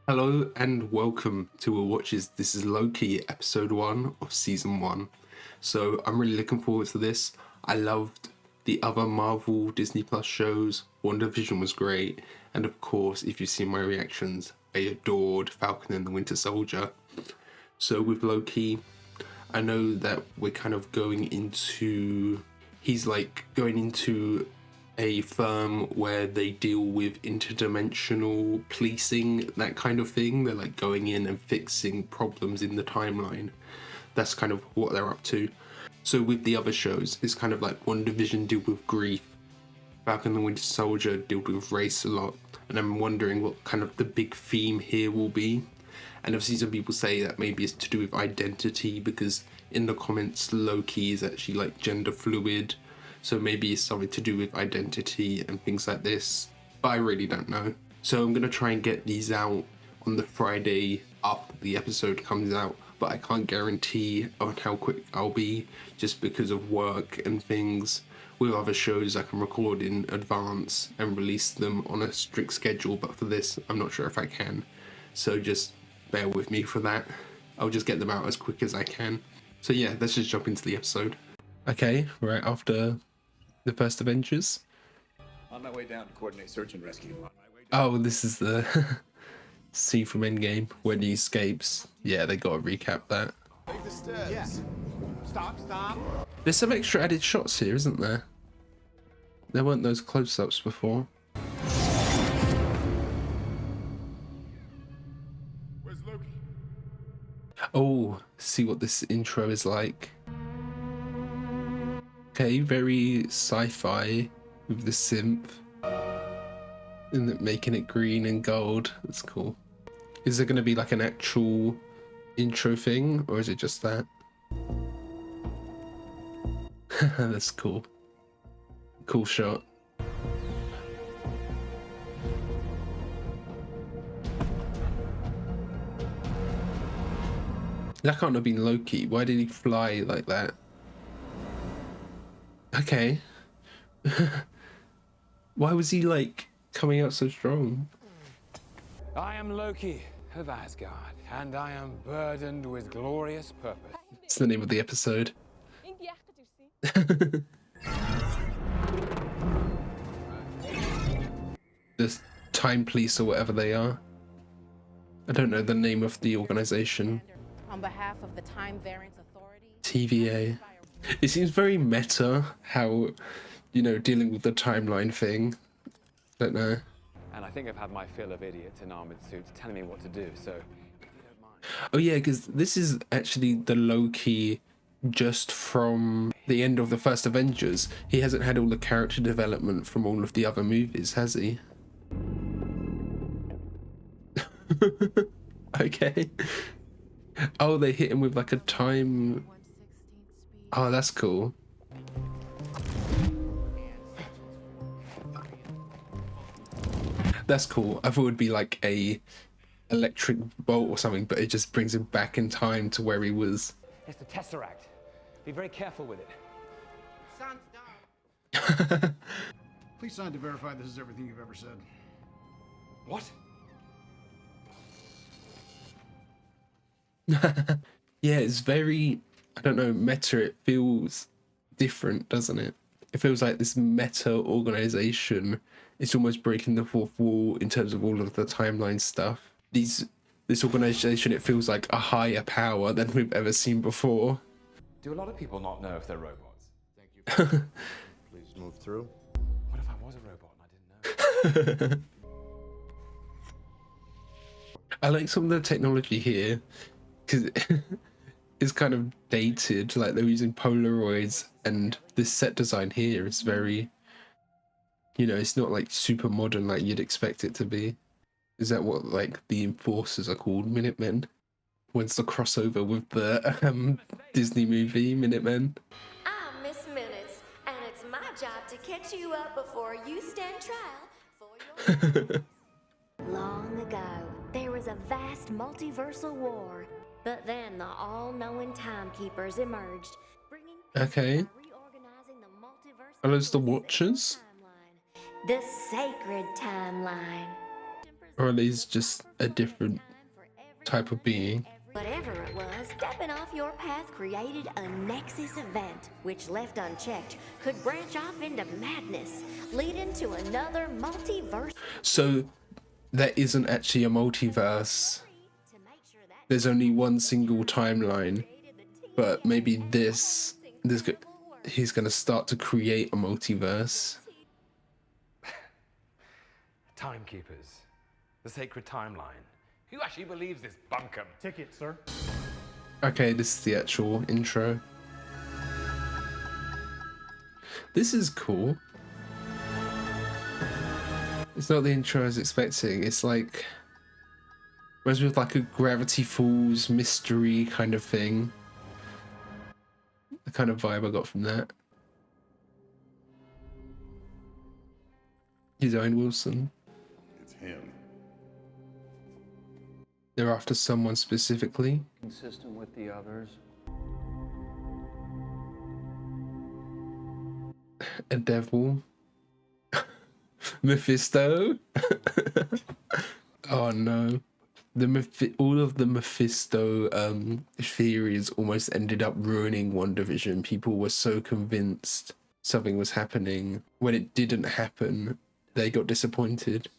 Hello and welcome to Our Watches. This is Loki, episode 1 of season 1. So I'm really looking forward to this. I loved the other Marvel Disney Plus shows. WandaVision was great. And of course, if you've seen my reactions, I adored Falcon and the Winter Soldier. So with Loki, I know that we're kind of going into... He's like going into a firm where they deal with interdimensional policing, that kind of thing. They're like going in and fixing problems in the timeline. That's kind of what they're up to. So with the other shows, it's kind of like WandaVision dealt with grief, Falcon and the Winter Soldier dealt with race a lot, and I'm wondering what kind of the big theme here will be. And obviously some people say that maybe it's to do with identity, because in the comments Loki is actually like gender fluid, so maybe it's something to do with identity and things like this, but I really don't know. So I'm gonna try and get these out on the Friday after the episode comes out, but I can't guarantee on how quick I'll be, just because of work and things. With other shows I can record in advance and release them on a strict schedule, but for this I'm not sure if I can, so just bear with me for that. I'll just get them out as quick as I can. So yeah, let's just jump into the episode. Okay, right after the first Avengers. On my way down to coordinate search and rescue. On my way Oh, down. this is the scene from Endgame when he escapes. Yeah, they gotta recap that. Take the stairs. Yes. Stop. There's some extra added shots here, isn't there? There weren't those close-ups before. Where's Loki? Oh, see what this intro is like. Okay, very sci-fi with the synth. And then making it green and gold. That's cool. Is there going to be like an actual intro thing, or is it just that? That's cool. Cool shot. That can't have been Loki. Why did he fly like that? Okay. Why was he like coming out so strong? I am Loki of Asgard, and I am burdened with glorious purpose. It's the name of the episode. The Time Police or whatever they are. I don't know the name of the organization. On behalf of the Time Variance Authority, TVA. It seems very meta how, you know, dealing with the timeline thing. Don't know. And I think I've had my fill of idiots in armored suits telling me what to do, so if you don't mind. Oh yeah, because this is actually the Loki just from the end of the first Avengers. He hasn't had all the character development from all of the other movies, has he? Okay. Oh, they hit him with like a time... Oh, that's cool. That's cool. I thought it would be like a electric bolt or something, but it just brings him back in time to where he was. It's the Tesseract. Be very careful with it. Please sign to verify this is everything you've ever said. What? Yeah, it's very, I don't know, meta. It feels different, doesn't it? It feels like this meta organization is almost breaking the fourth wall in terms of all of the timeline stuff. This organization, it feels like a higher power than we've ever seen before. Do a lot of people not know if they're robots? Thank you. Please move through. What if I was a robot and I didn't know? I like some of the technology here because it's kind of dated, like they're using Polaroids, and this set design here is very, you know, it's not like super modern like you'd expect it to be. Is that what like the Enforcers are called? Minutemen? When's the crossover with the Disney movie Minutemen? I'm Miss Minutes, and it's my job to catch you up before you stand trial for your Long ago, there was a vast multiversal war, but then the all-knowing timekeepers emerged, bringing Okay. reorganizing the multiverse. Are those the Watchers? The sacred timeline. Or at least just a different type of being. Whatever it was, stepping off your path created a nexus event, which left unchecked could branch off into madness, leading to another multiverse. So there isn't actually a multiverse. There's only one single timeline, but maybe he's gonna start to create a multiverse. Timekeepers. The sacred timeline. Who actually believes this bunkum? Ticket, sir. Okay, this is the actual intro. This is cool. It's not the intro I was expecting. It's like, reminds me of like a Gravity Falls mystery kind of thing. The kind of vibe I got from that. He's Owen Wilson. It's him. They're after someone specifically. Consistent with the others. A devil. Mephisto. Oh no. All of the Mephisto theories almost ended up ruining WandaVision. People were so convinced something was happening. When it didn't happen, they got disappointed.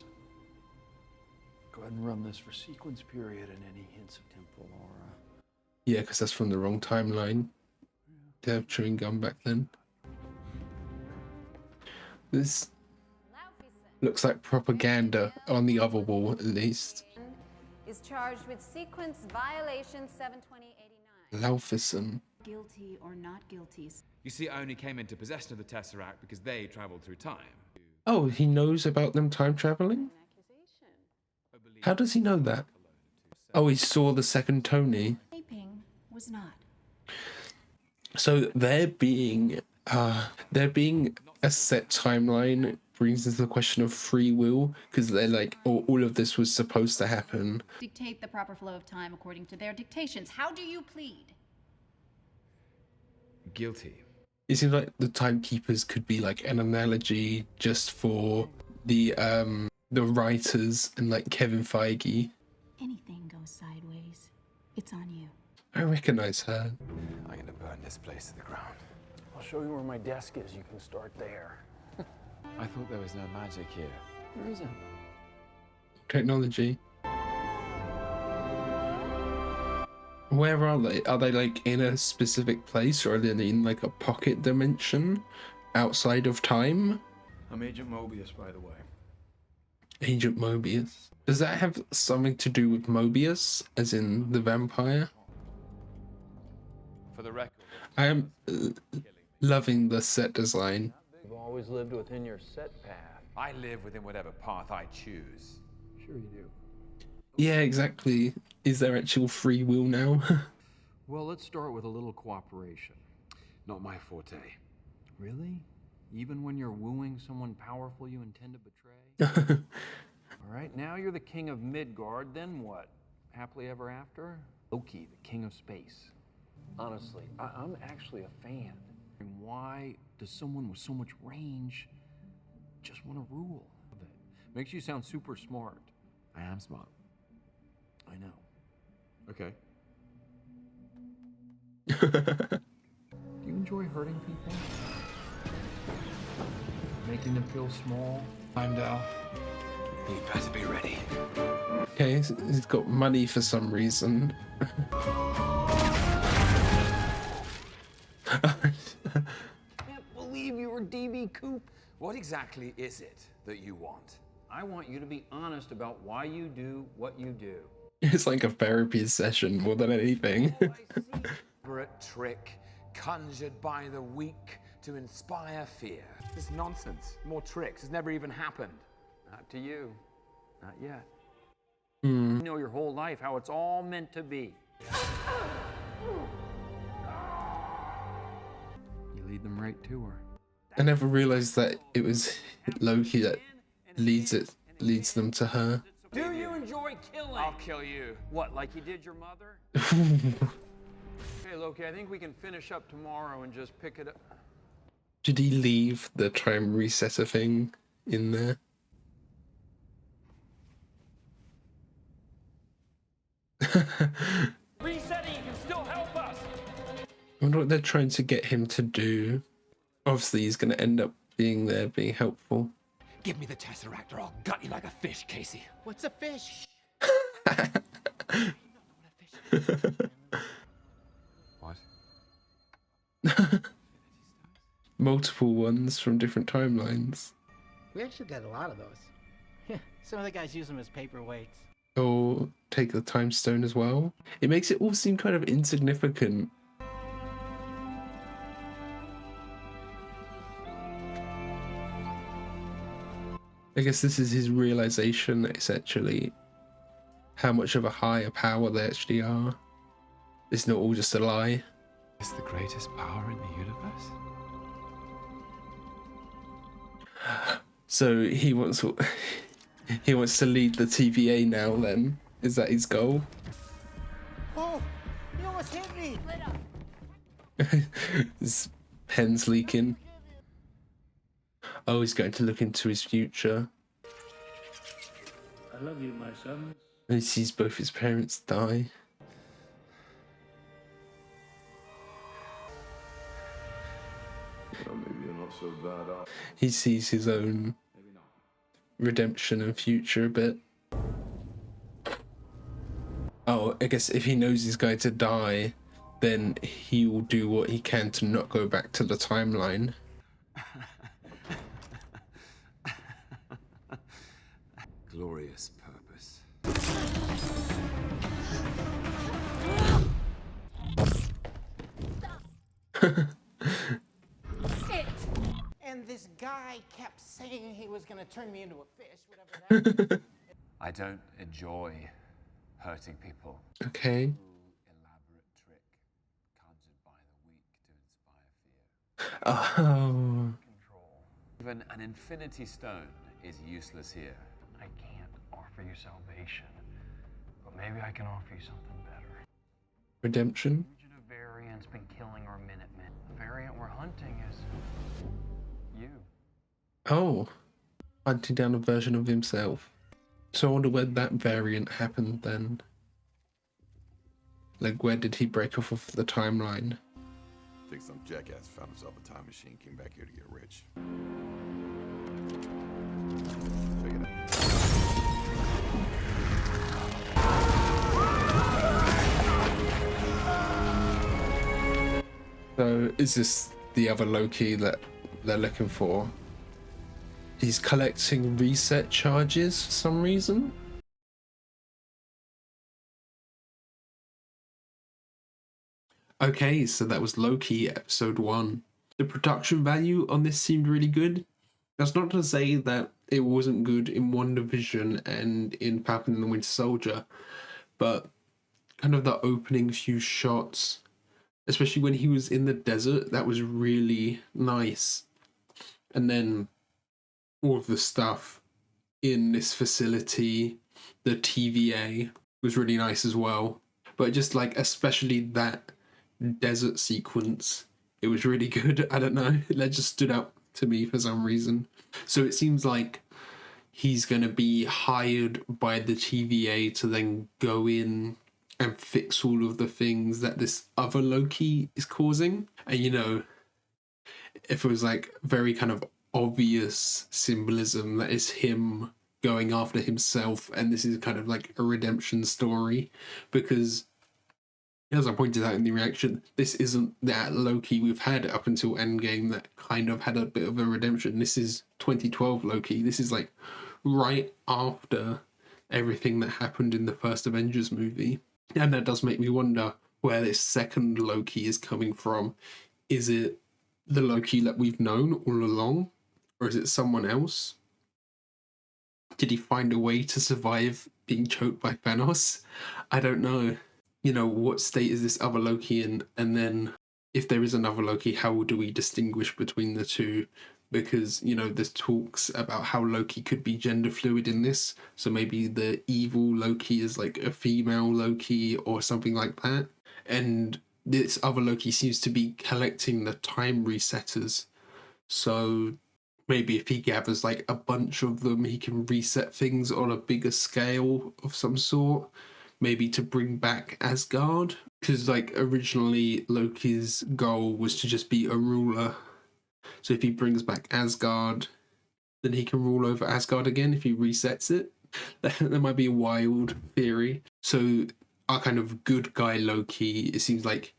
Go ahead and run this for sequence period and any hints of temporal aura. Yeah, because that's from the wrong timeline. They have chewing gum back then. This looks like propaganda on the other wall, at least. Is charged with sequence violation 72089. Laufison. Guilty or not guilty. You see, I only came into possession of the Tesseract because they traveled through time. Oh, he knows about them time traveling? How does he know that? Oh, he saw the second Tony. Taping was not. So there being a set timeline brings into the question of free will, because they're like, oh, all of this was supposed to happen. Dictate the proper flow of time according to their dictations. How do you plead? Guilty. It seems like the timekeepers could be like an analogy just for the writers and like Kevin Feige. Anything goes sideways, it's on you. I recognize her. I'm gonna burn this place to the ground. I'll show you where my desk is. You can start there. I thought there was no magic here. There isn't. Technology. Where are they? Are they like in a specific place, or are they in like a pocket dimension outside of time? I'm Agent Mobius, by the way. Agent Mobius. Does that have something to do with Mobius, as in the vampire? For the record. I am loving the set design. You've always lived within your set path. I live within whatever path I choose. Sure you do. Yeah, exactly. Is there actual free will now? Well, let's start with a little cooperation. Not my forte. Really? Even when you're wooing someone powerful you intend to betray? All right, now you're the king of Midgard, then what? Happily ever after? Loki, the king of space. Honestly, I'm actually a fan. And why does someone with so much range just want to rule? Makes you sound super smart. I am smart. I know. Okay. Do you enjoy hurting people? Making them feel small? Heimdall, you better be ready. Okay, he's got money for some reason. Can't believe you were DB Coop. What exactly is it that you want? I want you to be honest about why you do what you do. It's like a therapy session more than anything. Elaborate trick conjured by the weak to inspire fear. This nonsense. More tricks. It's never even happened. Not to you. Not yet. Hmm. You know your whole life how it's all meant to be. You lead them right to her. I never realized that it was Loki that leads them to her. Do you enjoy killing? I'll kill you. What, like you did your mother? Hey, Loki, I think we can finish up tomorrow and just pick it up. Did he leave the time resetter thing in there? Resetting can still help us. I wonder what they're trying to get him to do. Obviously, he's going to end up being there, being helpful. Give me the Tesseract or I'll gut you like a fish, Casey. What's a fish? What? Multiple ones from different timelines. We actually got a lot of those. Yeah, some of the guys use them as paperweights. Or take the time stone as well. It makes it all seem kind of insignificant. I guess this is his realization that it's actually how much of a higher power they actually are. It's not all just a lie. Is the greatest power in the universe? So he wants to lead the TVA now then? Is that his goal? Oh, you almost hit me! His pen's leaking. Oh, he's going to look into his future. I love you, my son. And he sees both his parents die. Well, maybe you're not so bad off. He sees his own redemption and future a bit. Oh, I guess if he knows he's going to die, then he will do what he can to not go back to the timeline. Glorious purpose. And this guy kept saying he was gonna turn me into a fish, whatever that is. I don't enjoy hurting people. Okay. Elaborate trick conjured by the weak to inspire fear. Oh. Control. Even an infinity stone is useless here. I can't offer you salvation, but maybe I can offer you something better. Redemption? The fugitive variant's been killing our Minutemen. The variant we're hunting is you. Oh. Hunting down a version of himself. So I wonder where that variant happened then. Like, where did he break off of the timeline? Think some jackass found himself a time machine, came back here to get rich. Check it out. So is this the other Loki that they're looking for? He's collecting reset charges for some reason. Okay, so that was Loki episode 1. The production value on this seemed really good. That's not to say that it wasn't good in WandaVision and in Falcon and the Winter Soldier, but kind of the opening few shots, especially when he was in the desert, that was really nice. And then all of the stuff in this facility, the TVA, was really nice as well. But just like, especially that desert sequence, it was really good. I don't know, that just stood out to me for some reason. So it seems like he's going to be hired by the TVA to then go in and fix all of the things that this other Loki is causing. And you know, if it was like very kind of obvious symbolism that is him going after himself, and this is kind of like a redemption story, because as I pointed out in the reaction, this isn't that Loki we've had up until Endgame that kind of had a bit of a redemption. This is 2012 Loki. This is like right after everything that happened in the first Avengers movie. And that does make me wonder where this second Loki is coming from. Is it the Loki that we've known all along? Or is it someone else? Did he find a way to survive being choked by Thanos? I don't know. You know, what state is this other Loki in? And then if there is another Loki, how do we distinguish between the two? Because, you know, there's talks about how Loki could be gender fluid in this. So maybe the evil Loki is like a female Loki or something like that. And this other Loki seems to be collecting the time resetters. So maybe if he gathers like a bunch of them, he can reset things on a bigger scale of some sort. maybe to bring back Asgard. Because, like, originally Loki's goal was to just be a ruler. So if he brings back Asgard, then he can rule over Asgard again if he resets it. That might be a wild theory. So our kind of good guy Loki, it seems like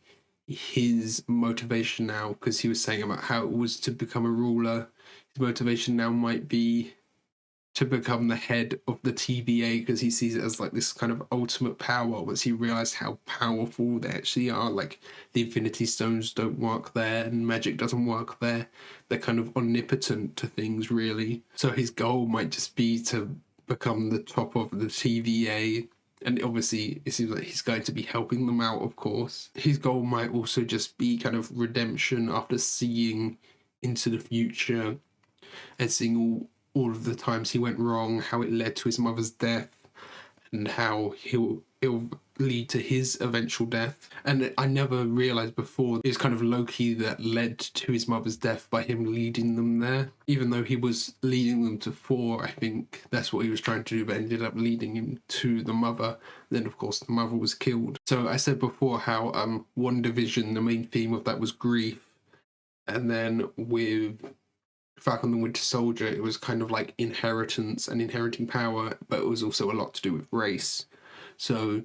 his motivation now, because he was saying about how it was to become a ruler, his motivation now might be to become the head of the TVA, because he sees it as like this kind of ultimate power once he realized how powerful they actually are. Like, the Infinity Stones don't work there and magic doesn't work there. They're kind of omnipotent to things, really. So his goal might just be to become the top of the TVA, and obviously it seems like he's going to be helping them out, of course. His goal might also just be kind of redemption after seeing into the future and seeing all of the times he went wrong, how it led to his mother's death, and how it'll lead to his eventual death. And I never realised before it was kind of Loki that led to his mother's death by him leading them there. Even though he was leading them to Thor, I think that's what he was trying to do, but ended up leading him to the mother. Then, of course, the mother was killed. So I said before how WandaVision, the main theme of that was grief. And then with Falcon and the Winter Soldier, it was kind of like inheritance and inheriting power, but it was also a lot to do with race. So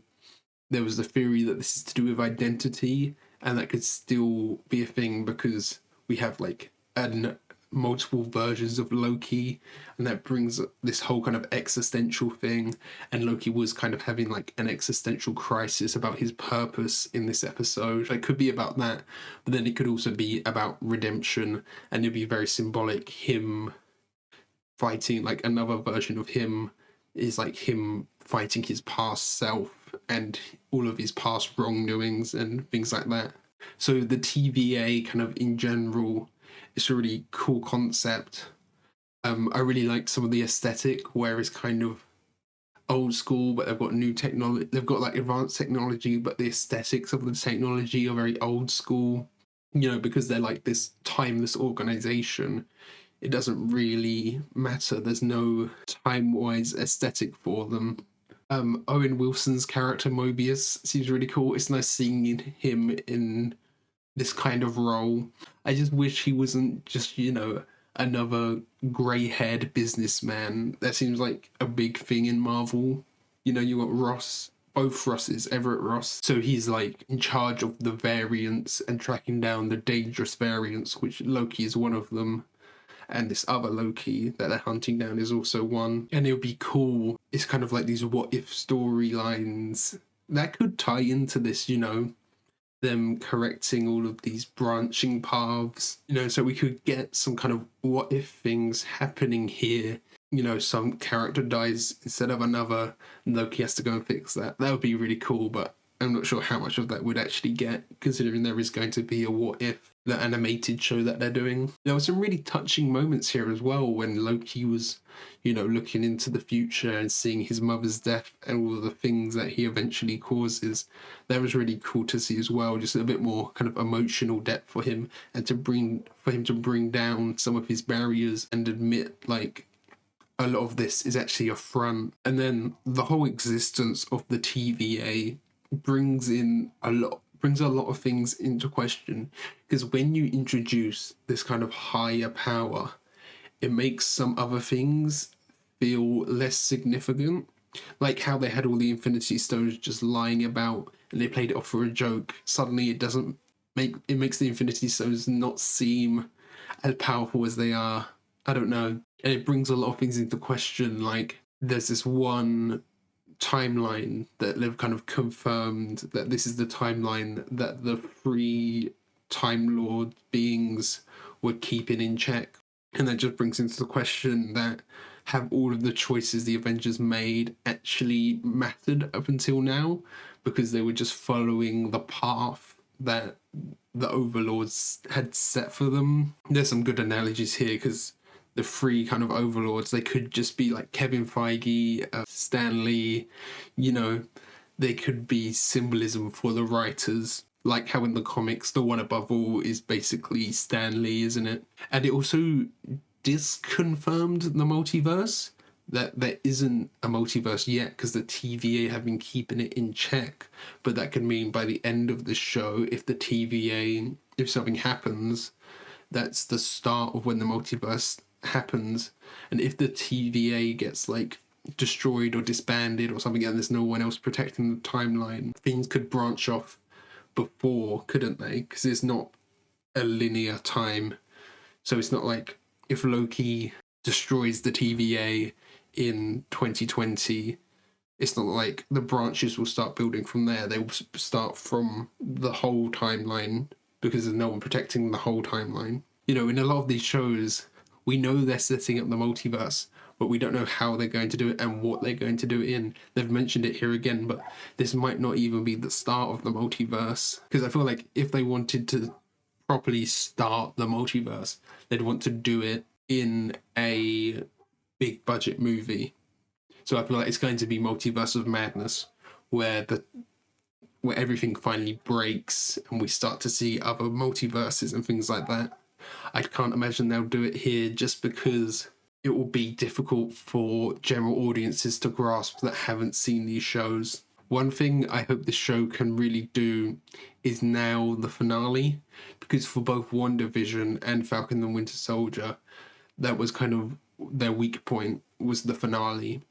there was the theory that this is to do with identity, and that could still be a thing because we have like multiple versions of Loki, and that brings this whole kind of existential thing. And Loki was kind of having like an existential crisis about his purpose in this episode. It could be about that, but then it could also be about redemption, and it'd be very symbolic, him fighting, like another version of him is like him fighting his past self and all of his past wrongdoings and things like that. So the TVA kind of in general, it's a really cool concept. I really like some of the aesthetic where it's kind of old school, but they've got new technology. They've got like advanced technology, but the aesthetics of the technology are very old school. You know, because they're like this timeless organization, it doesn't really matter. There's no time-wise aesthetic for them. Owen Wilson's character Mobius seems really cool. It's nice seeing him in this kind of role. I just wish he wasn't just, you know, another grey-haired businessman. That seems like a big thing in Marvel. You know, you got Ross, both Rosses, Everett Ross. So he's like in charge of the variants and tracking down the dangerous variants, which Loki is one of them. And this other Loki that they're hunting down is also one. And it would be cool. It's kind of like these what-if storylines that could tie into this, you know, them correcting all of these branching paths, you know, so we could get some kind of what-if things happening here. You know, some character dies instead of another, and Loki has to go and fix that. That would be really cool, but I'm not sure how much of that would actually get, considering there is going to be a what-if, the animated show that they're doing. There were some really touching moments here as well when Loki was, you know, looking into the future and seeing his mother's death and all the things that he eventually causes. That was really cool to see as well, just a bit more kind of emotional depth for him, and for him to bring down some of his barriers and admit like a lot of this is actually a front. And then the whole existence of the TVA brings a lot of things into question, because when you introduce this kind of higher power, it makes some other things feel less significant, like how they had all the Infinity Stones just lying about and they played it off for a joke. Suddenly it makes the Infinity Stones not seem as powerful as they are. I don't know, and it brings a lot of things into question. Like, there's this one timeline that they've kind of confirmed that this is the timeline that the three Time Lord beings were keeping in check, and that just brings into the question that have all of the choices the Avengers made actually mattered up until now, because they were just following the path that the Overlords had set for them. There's some good analogies here, because the three kind of overlords, they could just be like Kevin Feige, Stan Lee, you know, they could be symbolism for the writers, like how in the comics the one above all is basically Stan Lee, isn't it? And it also disconfirmed the multiverse, that there isn't a multiverse yet because the TVA have been keeping it in check. But that could mean by the end of the show, if the TVA, if something happens, that's the start of when the multiverse happens. And if the TVA gets like destroyed or disbanded or something and there's no one else protecting the timeline, things could branch off before, couldn't they? Because it's not a linear time. So it's not like if Loki destroys the TVA in 2020, it's not like the branches will start building from there. They will start from the whole timeline because there's no one protecting the whole timeline. You know, in a lot of these shows, we know they're setting up the multiverse, but we don't know how they're going to do it and what they're going to do it in. They've mentioned it here again, but this might not even be the start of the multiverse. Because I feel like if they wanted to properly start the multiverse, they'd want to do it in a big budget movie. So I feel like it's going to be Multiverse of Madness, where everything finally breaks and we start to see other multiverses and things like that. I can't imagine they'll do it here just because it will be difficult for general audiences to grasp that haven't seen these shows. One thing I hope this show can really do is nail the finale, because for both WandaVision and Falcon and Winter Soldier, that was kind of their weak point, was the finale.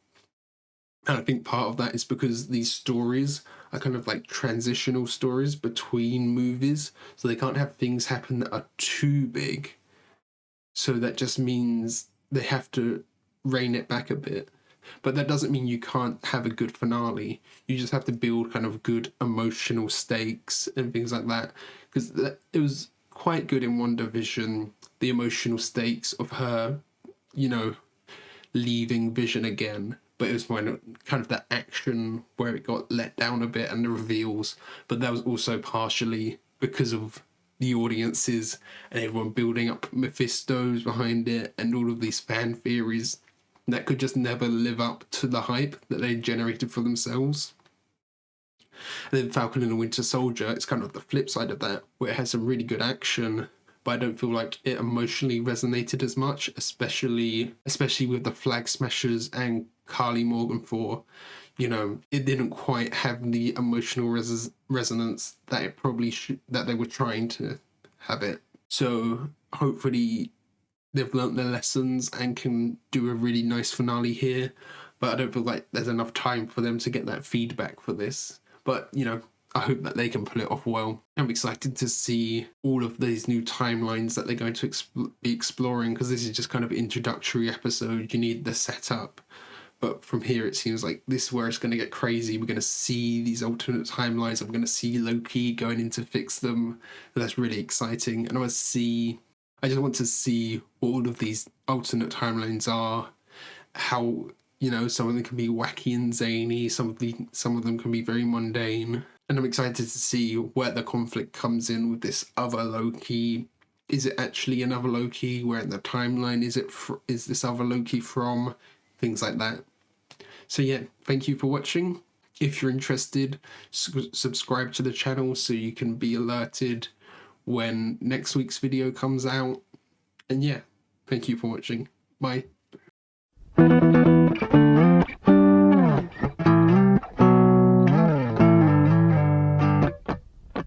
And I think part of that is because these stories are kind of like transitional stories between movies, so they can't have things happen that are too big. So that just means they have to rein it back a bit. But that doesn't mean you can't have a good finale. You just have to build kind of good emotional stakes and things like that. Because it was quite good in WandaVision, the emotional stakes of her, you know, leaving Vision again. But it was kind of that action where it got let down a bit and the reveals. But that was also partially because of the audiences and everyone building up Mephisto's behind it and all of these fan theories that could just never live up to the hype that they generated for themselves. And then Falcon and the Winter Soldier, it's kind of the flip side of that, where it has some really good action, but I don't feel like it emotionally resonated as much, especially with the Flag Smashers and Carly Morgan for, you know, it didn't quite have the emotional resonance that it probably that they were trying to have it. So hopefully they've learnt their lessons and can do a really nice finale here, but I don't feel like there's enough time for them to get that feedback for this. But, you know, I hope that they can pull it off well. I'm excited to see all of these new timelines that they're going to be exploring, because this is just kind of an introductory episode. You need the setup. But from here, it seems like this is where it's going to get crazy. We're going to see these alternate timelines. I'm going to see Loki going in to fix them. And that's really exciting. And I just want to see what all of these alternate timelines are. How, you know, some of them can be wacky and zany. Some of them can be very mundane. And I'm excited to see where the conflict comes in with this other Loki. Is it actually another Loki? Where in the timeline is this other Loki from? Things like that. So yeah, thank you for watching. If you're interested, subscribe to the channel so you can be alerted when next week's video comes out. And yeah, thank you for watching. Bye.